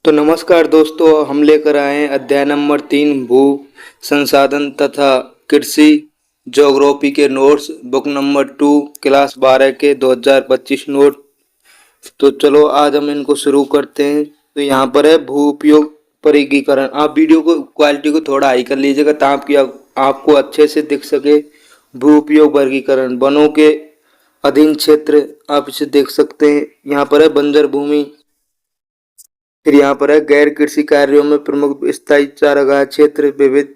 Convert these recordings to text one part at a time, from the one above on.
तो नमस्कार दोस्तों, हम लेकर आए हैं अध्याय नंबर 3 भू संसाधन तथा कृषि ज्योग्राफी के नोट्स, बुक नंबर 2 क्लास 12 के 2025 नोट। तो चलो आज हम इनको शुरू करते हैं। तो यहाँ पर है भू उपयोग वर्गीकरण। आप वीडियो को क्वालिटी को थोड़ा हाई कर लीजिएगा ताकि आपको अच्छे से दिख सके। भू उपयोग वर्गीकरण, वनों के अधीन क्षेत्र आप इसे देख सकते हैं। यहाँ पर है बंजर भूमि, फिर यहाँ पर है गैर कृषि कार्यों में प्रमुख स्थायी चारागाह क्षेत्र, विविध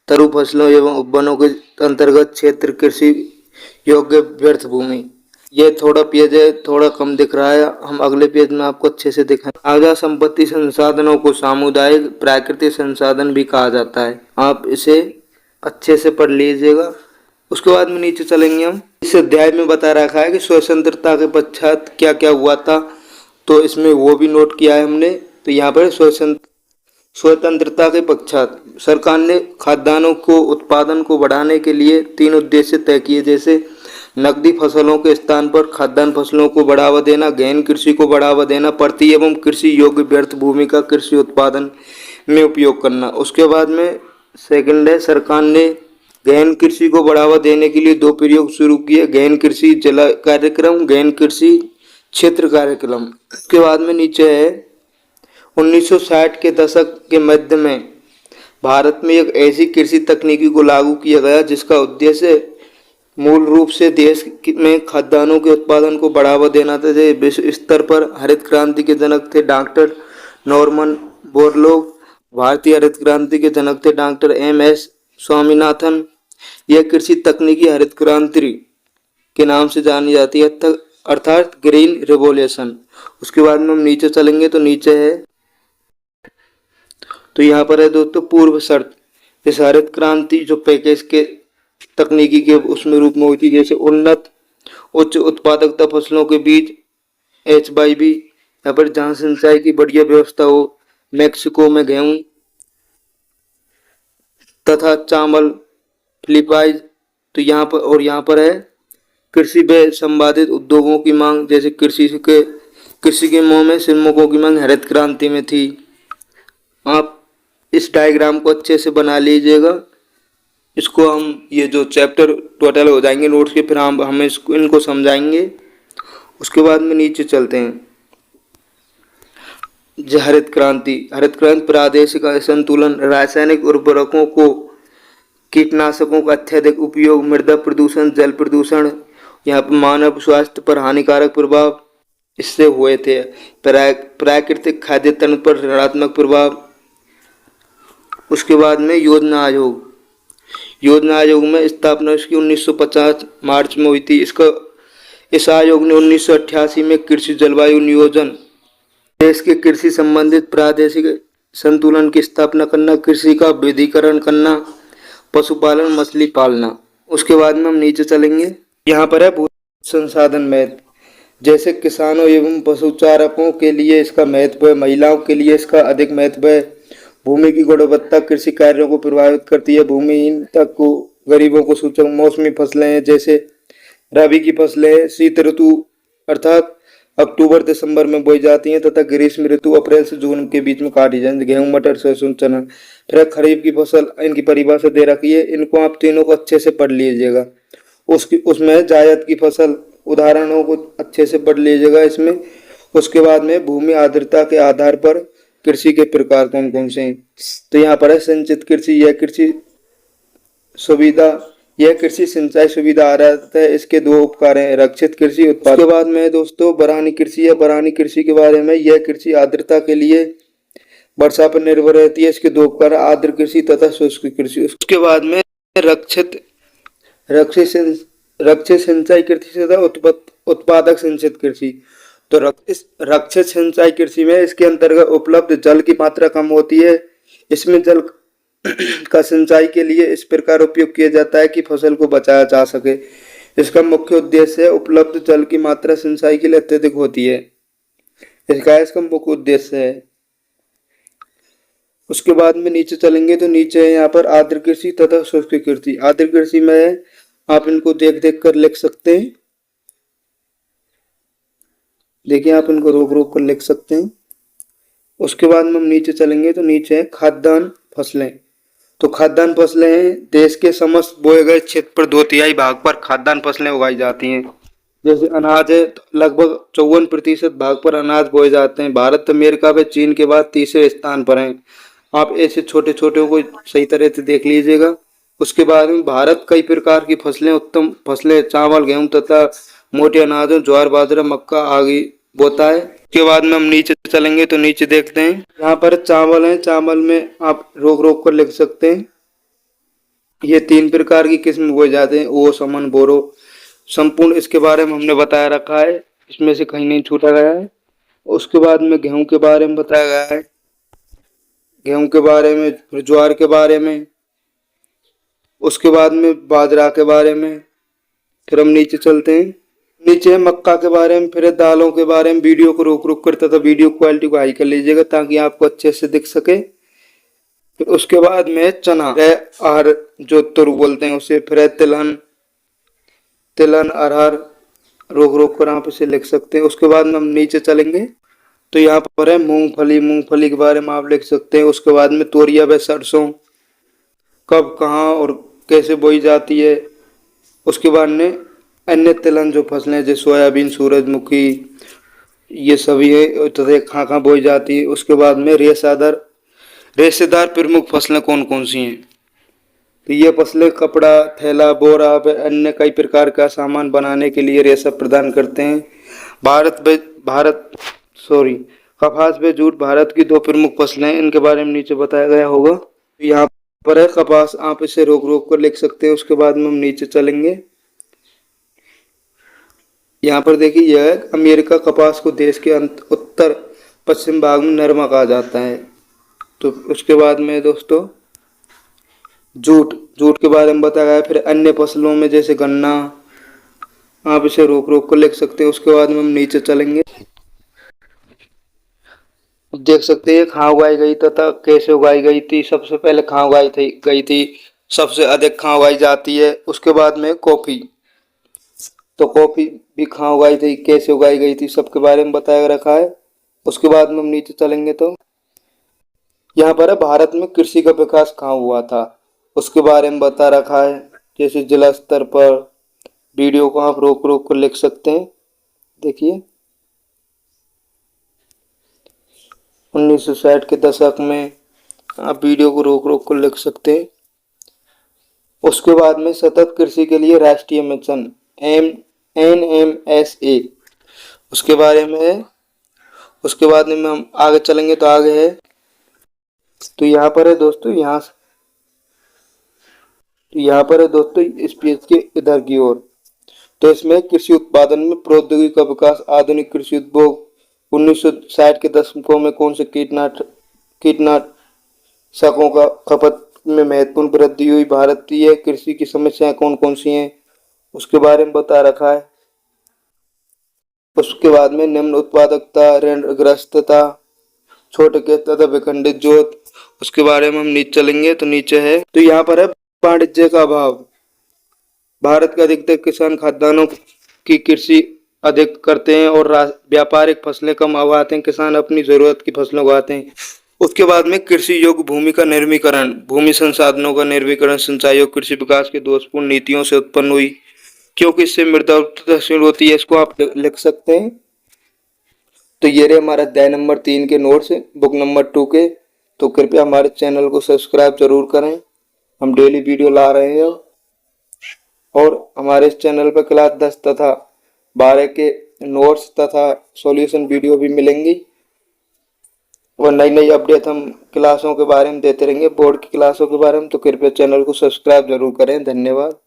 तरु फसलों एवं वनों के अंतर्गत क्षेत्र, कृषि योग्य व्यर्थ भूमि। ये थोड़ा पेज है, थोड़ा कम दिख रहा है, हम अगले पेज में आपको अच्छे से दिखाएं। आधा संपत्ति संसाधनों को सामुदायिक प्राकृतिक संसाधन भी कहा जाता है। आप इसे अच्छे से पढ़ लीजिएगा। उसके बाद में नीचे चलेंगे हम। इस अध्याय में बता रखा है कि स्वतंत्रता के पश्चात क्या क्या हुआ था, तो इसमें वो भी नोट किया है हमने। तो यहाँ पर स्वतंत्रता के पश्चात सरकार ने खाद्यान्नों को उत्पादन को बढ़ाने के लिए 3 उद्देश्य तय किए, जैसे नकदी फसलों के स्थान पर खाद्यान्न फसलों को बढ़ावा देना, गहन कृषि को बढ़ावा देना, प्रति एवं कृषि योग्य व्यर्थ भूमि का कृषि उत्पादन में उपयोग करना। उसके बाद में सेकंड है, सरकार ने गहन कृषि को बढ़ावा देने के लिए 2 प्रयोग शुरू किए, गहन कृषि जिला कार्यक्रम, गहन कृषि क्षेत्र कार्यक्रम। उसके बाद में नीचे है 1960 के दशक के मध्य में भारत में एक ऐसी कृषि तकनीकी को लागू किया गया जिसका उद्देश्य मूल रूप से देश में खाद्यान्नों के उत्पादन को बढ़ावा देना था। विश्व स्तर पर हरित क्रांति के जनक थे डॉक्टर नॉर्मन बोरलॉग। भारतीय हरित क्रांति के जनक थे डॉक्टर एम.एस. स्वामीनाथन। यह कृषि तकनीकी हरित क्रांति के नाम से जानी जाती है, अर्थात ग्रीन रिवॉल्यूशन। उसके बाद में हम नीचे चलेंगे तो नीचे है, तो यहाँ पर है दोस्तों पूर्व शर्त। इस हरित क्रांति जो पैकेज के तकनीकी के उसमें रूप में हुई थी, जैसे उन्नत उच्च उत्पादकता फसलों के बीज HYB, यहाँ पर जहाँ सिंचाई की बढ़िया व्यवस्था हो, मैक्सिको में गेहूं तथा चावल फिलिपाइंस। तो यहाँ पर है कृषि व संबंधित उद्योगों की मांग, जैसे कृषि के मुंह में श्रमिकों की मांग हरित क्रांति में थी। आप इस डायग्राम को अच्छे से बना लीजिएगा। इसको हम ये जो चैप्टर टोटल हो जाएंगे नोट्स के, फिर हम इनको समझाएंगे। उसके बाद में नीचे चलते हैं। हरित क्रांति प्रादेशिक असंतुलन, रासायनिक उर्वरकों को, कीटनाशकों का अत्यधिक उपयोग, मृदा प्रदूषण, जल प्रदूषण, यहाँ पर मानव स्वास्थ्य पर हानिकारक प्रभाव इससे हुए थे। प्राकृतिक खाद्य तंत्र पर ऋणात्मक प्रभाव। उसके बाद में योजना आयोग में स्थापना इसकी 1950 मार्च में हुई थी। इस आयोग ने 1988 में कृषि जलवायु नियोजन, देश के कृषि संबंधित प्रादेशिक संतुलन की स्थापना करना, कृषि का विविधीकरण करना, पशुपालन, मछली पालना। उसके बाद में हम नीचे चलेंगे। यहाँ पर है भू संसाधन महत्व, जैसे किसानों एवं पशुचारकों के लिए इसका महत्व है, महिलाओं के लिए इसका अधिक महत्व है। भूमि की गुणवत्ता कृषि कार्यों को प्रभावित करती है। भूमिहीन तक को, गरीबों को सूचक मौसमी फसलें हैं, जैसे रबी की फसलें शीत ऋतु अर्थात अक्टूबर दिसंबर में बोई जाती हैं तथा ग्रीष्म ऋतु अप्रैल से जून के बीच में काटी जाती है, गेहूं, मटर, सरसों, चना। फिर खरीफ की फसल, इनकी परिभाषा दे रखी है, इनको आप तीनों को अच्छे से पढ़ लीजिएगा। उसमें जायद की फसल, उदाहरणों को अच्छे से पढ़ लीजिएगा इसमें। उसके बाद में भूमि आर्द्रता के आधार पर कृषि के प्रकार कौन कौन से हैं। तो यहाँ पर है संचित कृषि, यह कृषि सिंचाई सुविधा आधारित है। इसके 2 उपकार हैं, रक्षित कृषि उत्पाद। के बाद में दोस्तों बरानी कृषि है। बरानी कृषि के बारे में, यह कृषि आर्द्रता के लिए वर्षा पर निर्भर रहती है। इसके 2 उपकार, आर्द्र कृषि तथा शुष्क कृषि। उसके बाद में रक्षित सिंचाई कृषि तथा उत्पादक सिंचित कृषि। तो रक्षित सिंचाई कृषि में इसके अंतर्गत उपलब्ध जल की मात्रा कम होती है। इसमें जल का सिंचाई के लिए इस प्रकार उपयोग किया जाता है कि फसल को बचाया जा सके। इसका मुख्य उद्देश्य है उपलब्ध जल की मात्रा सिंचाई के लिए अत्यधिक होती है, इसका मुख्य उद्देश्य है। उसके बाद में नीचे चलेंगे तो नीचे है यहाँ पर आर्द्र कृषि तथा शुष्क कृषि। आर्द्र कृषि में आप इनको देख देख कर लिख सकते हैं। देखिए आप इनको रोक रोक कर लिख सकते हैं। उसके बाद में हम नीचे चलेंगे तो नीचे है खाद्यान्न फसलें। तो खाद्यान्न फसलें हैं देश के समस्त बोए गए क्षेत्र पर 2/3 भाग पर खाद्यान्न फसलें उगाई जाती हैं। जैसे अनाज है तो लगभग 54% भाग पर अनाज बोए जाते हैं। भारत, अमेरिका व चीन के बाद तीसरे स्थान पर हैं। आप ऐसे छोटे छोटे को सही तरह से देख लीजिएगा। उसके बाद में भारत कई प्रकार की फसलें, उत्तम फसलें चावल, गेहूं तथा मोटे अनाजों ज्वार, बाजरा, मक्का आदि बोता है। उसके बाद में हम नीचे चलेंगे तो नीचे देखते हैं यहाँ पर चावल है। चावल में आप रोक रोक कर लिख सकते हैं। ये 3 प्रकार की किस्म बोए जाते हैं, ओस, अमन, बोरो। संपूर्ण इसके बारे में हमने बताया रखा है, इसमें से कहीं नहीं छूटा गया है। उसके बाद में गेहूं के बारे में बताया गया है, गेहूं के बारे में, फिर ज्वार के बारे में, उसके बाद में बाजरा के बारे में। फिर हम नीचे चलते हैं, नीचे है मक्का के बारे में, फिर है दालों के बारे में। वीडियो को रोक रोक कर तथा वीडियो क्वालिटी को हाई कर लीजिएगा ताकि आपको अच्छे से दिख सके। फिर उसके बाद में चना और जो तुर बोलते हैं उसे, फिर तिलहन, तिलहन, अरहर, रोक रोक कर आप इसे लिख सकते हैं। उसके बाद में हम नीचे चलेंगे तो यहाँ पर है मूंगफली। मूंगफली के बारे में आप लिख सकते हैं। उसके बाद में तोरिया व सरसों कब, कहाँ और कैसे बोई जाती है। उसके बाद में अन्य तिलहन जो फसलें जैसे सोयाबीन, सूरजमुखी, ये सभी है तथा कहाँ कहाँ बोई जाती है। उसके बाद में रेशेदार प्रमुख फसलें कौन कौन सी हैं। तो ये फसलें कपड़ा, थैला, बोरा व अन्य कई प्रकार का सामान बनाने के लिए रेशा प्रदान करते हैं। कपास व जूट भारत की 2 प्रमुख फसलें हैं, इनके बारे में नीचे बताया गया होगा। तो यहाँ पर है कपास, आप इसे रोक रोक कर लिख सकते हैं। उसके बाद में हम नीचे चलेंगे, यहाँ पर देखिए यह है अमेरिका। कपास को देश के उत्तर पश्चिम भाग में नरमा कहा जाता है। तो उसके बाद में दोस्तों जूट के बारे में बताया गया है। फिर अन्य फसलों में जैसे गन्ना, आप इसे रोक रोक कर लिख सकते हैं। उसके बाद में हम नीचे चलेंगे, देख सकते हैं कहाँ उगाई गई तथा कैसे उगाई गई थी। सबसे पहले कहाँ उगाई गई थी, सबसे अधिक कहाँ उगाई जाती है। उसके बाद में कॉफी, तो कॉफी भी कहाँ उगाई थी, कैसे उगाई गई थी, सबके बारे में बताया रखा है। उसके बाद में हम नीचे चलेंगे तो यहाँ पर है भारत में कृषि का विकास कहाँ हुआ था, उसके बारे में बता रखा है। जैसे जिला स्तर पर, वीडियो को आप रोक रोक कर लिख सकते हैं। देखिए 1960 के दशक में आप वीडियो को रोक रोक कर लिख सकते हैं। उसके बाद में सतत कृषि के लिए राष्ट्रीय मिशन NMSA, उसके बारे में है। उसके बाद में हम आगे चलेंगे तो आगे है, तो यहाँ पर है दोस्तों, यहाँ पर है दोस्तों इस पेज के इधर की ओर। तो इसमें कृषि उत्पादन में प्रौद्योगिकी का विकास, आधुनिक कृषि उपभोग, 1960 के दशकों में कौन से कीटनाशकों का खपत में महत्वपूर्ण वृद्धि हुई, भारतीय कृषि की समस्याएं कौन कौन सी हैं, उसके बारे में बता रखा है। उसके बाद में निम्न उत्पादकता, ऋणग्रस्तता, छोटे खेत तथा विखंडित जोत, उसके बारे में हम नीचे चलेंगे तो नीचे है, तो यहाँ पर है वाणिज्य का अभाव। भारत के अधिकतर किसान खाद्यान्नों की कृषि अधिक करते हैं और व्यापारिक फसलें कम उगाते हैं। किसान अपनी जरूरत की फसलें उगाते हैं। उसके बाद में कृषि योग्य भूमि का निर्मीकरण, भूमि संसाधनों का निर्मीकरण सिंचाई और कृषि विकास की दोषपूर्ण नीतियों से उत्पन्न हुई, क्योंकि इससे मृदा उत्पादन होती है। इसको आप लिख सकते हैं। तो ये रहे हमारा अध्याय नंबर 3 के नोट्स, बुक नंबर 2 के। तो कृपया हमारे चैनल को सब्सक्राइब जरूर करें, हम डेली वीडियो ला रहे हैं। और हमारे इस चैनल पर क्लास 10 तथा 12 के नोट्स तथा सॉल्यूशन वीडियो भी मिलेंगी और नई नई अपडेट हम क्लासों के बारे में देते रहेंगे, बोर्ड की क्लासों के बारे में। तो कृपया चैनल को सब्सक्राइब जरूर करें। धन्यवाद।